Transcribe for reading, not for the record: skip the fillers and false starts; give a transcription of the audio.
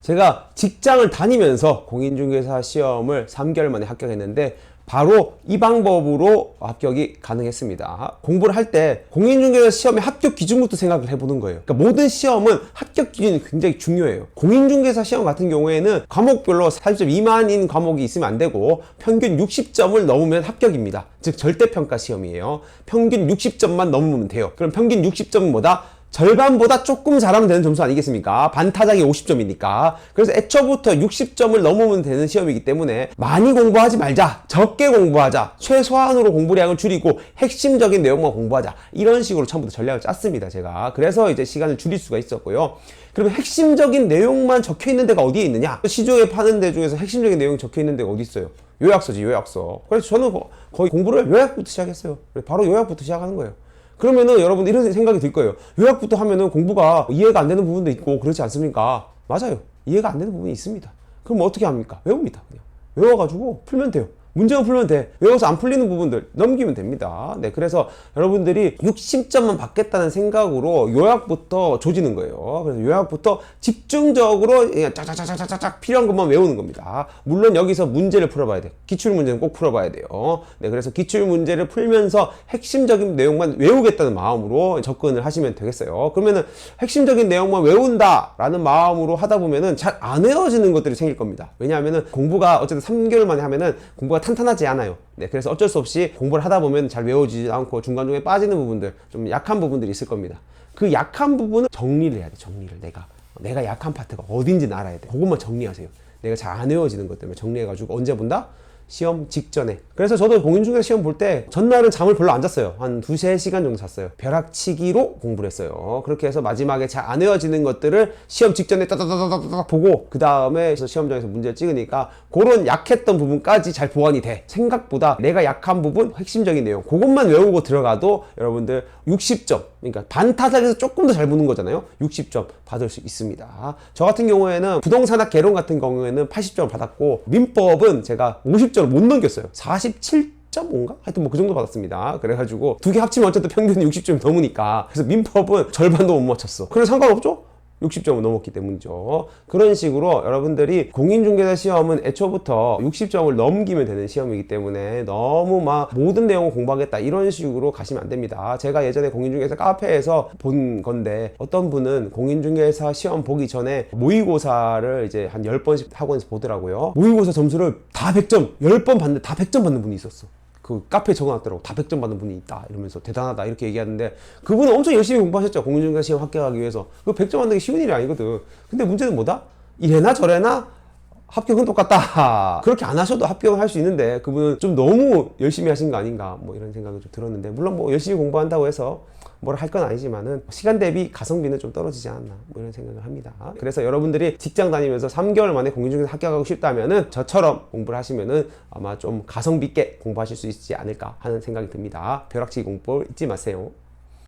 제가 직장을 다니면서 공인중개사 시험을 3개월 만에 합격했는데 바로 이 방법으로 합격이 가능했습니다. 공부를 할 때 공인중개사 시험의 합격 기준부터 생각을 해보는 거예요. 그러니까 모든 시험은 합격 기준이 굉장히 중요해요. 공인중개사 시험 같은 경우에는 과목별로 40점 미만인 과목이 있으면 안 되고 평균 60점을 넘으면 합격입니다. 즉 절대평가 시험이에요. 평균 60점만 넘으면 돼요. 그럼 평균 60점은 뭐다? 절반보다 조금 잘하면 되는 점수 아니겠습니까? 반타작이 50점이니까. 그래서 애초부터 60점을 넘으면 되는 시험이기 때문에 많이 공부하지 말자, 적게 공부하자, 최소한으로 공부량을 줄이고 핵심적인 내용만 공부하자, 이런 식으로 처음부터 전략을 짰습니다, 제가. 그래서 이제 시간을 줄일 수가 있었고요. 그러면 핵심적인 내용만 적혀 있는 데가 어디에 있느냐? 시중에 파는 데 중에서 핵심적인 내용이 적혀 있는 데가 어디 있어요? 요약서지, 요약서. 그래서 저는 거의 공부를 요약부터 시작했어요. 바로 요약부터 시작하는 거예요. 그러면은 여러분 이런 생각이 들 거예요. 요약부터 하면은 공부가 이해가 안 되는 부분도 있고 그렇지 않습니까? 맞아요. 이해가 안 되는 부분이 있습니다. 그럼 어떻게 합니까? 외웁니다. 그냥 외워가지고 풀면 돼요. 문제만 풀면 돼. 외워서 안 풀리는 부분들 넘기면 됩니다. 네, 그래서 여러분들이 60점만 받겠다는 생각으로 요약부터 조지는 거예요. 그래서 요약부터 집중적으로 그냥 짝짝짝짝짝 필요한 것만 외우는 겁니다. 물론 여기서 문제를 풀어봐야 돼요. 기출문제는 꼭 풀어봐야 돼요. 네, 그래서 기출문제를 풀면서 핵심적인 내용만 외우겠다는 마음으로 접근을 하시면 되겠어요. 그러면은 핵심적인 내용만 외운다라는 마음으로 하다 보면은 잘 안 외워지는 것들이 생길 겁니다. 왜냐하면은 공부가 어쨌든 3개월 만에 하면은 공부가 탄탄하지 않아요. 네, 그래서 어쩔 수 없이 공부를 하다 보면 잘 외워지지 않고 중간중간에 빠지는 부분들, 좀 약한 부분들이 있을 겁니다. 그 약한 부분은 정리를 해야 돼. 정리를. 내가 약한 파트가 어딘지는 알아야 돼. 그것만 정리하세요. 내가 잘 안 외워지는 것 때문에 정리해가지고 언제 본다? 시험 직전에. 그래서 저도 공인중개사 시험 볼 때 전날은 잠을 별로 안 잤어요. 한 2-3시간 정도 잤어요. 벼락치기로 공부를 했어요. 그렇게 해서 마지막에 잘 안 외워지는 것들을 시험 직전에 따다다다다다 보고 그 다음에 시험장에서 문제를 찍으니까 그런 약했던 부분까지 잘 보완이 돼. 생각보다 내가 약한 부분, 핵심적인 내용 그것만 외우고 들어가도 여러분들 60점, 그러니까 반타작에서 조금 더 잘 보는 거잖아요. 60점 받을 수 있습니다. 저 같은 경우에는 부동산학 개론 같은 경우에는 80점을 받았고 민법은 제가 50점을 못 넘겼어요. 47.5인가? 하여튼 뭐 그 정도 받았습니다. 그래가지고 두 개 합치면 어쨌든 평균이 60점이 넘으니까 그래서 민법은 절반도 못 맞췄어. 그래서 상관없죠? 60점을 넘었기 때문이죠. 그런 식으로 여러분들이 공인중개사 시험은 애초부터 60점을 넘기면 되는 시험이기 때문에 너무 막 모든 내용을 공부하겠다 이런 식으로 가시면 안 됩니다. 제가 예전에 공인중개사 카페에서 본 건데 어떤 분은 공인중개사 시험 보기 전에 모의고사를 이제 한 10번씩 학원에서 보더라고요. 모의고사 점수를 다 100점, 10번 봤는데 다 100점 받는 분이 있었어. 그 카페에 적어놨더라고. 다 100점 받는 분이 있다 이러면서 대단하다 이렇게 얘기하는데 그분은 엄청 열심히 공부하셨죠. 공인중개사 시험 합격하기 위해서. 그 100점 받는 게 쉬운 일이 아니거든. 근데 문제는 뭐다? 이래나 저래나 합격은 똑같다. 그렇게 안 하셔도 합격을 할 수 있는데 그분은 좀 너무 열심히 하신 거 아닌가 뭐 이런 생각이 좀 들었는데 물론 뭐 열심히 공부한다고 해서 뭘 할 건 아니지만은 시간 대비 가성비는 좀 떨어지지 않나 뭐 이런 생각을 합니다. 그래서 여러분들이 직장 다니면서 3개월 만에 공인중개사 합격하고 싶다면은 저처럼 공부를 하시면은 아마 좀 가성비 있게 공부하실 수 있지 않을까 하는 생각이 듭니다. 벼락치기 공부 잊지 마세요.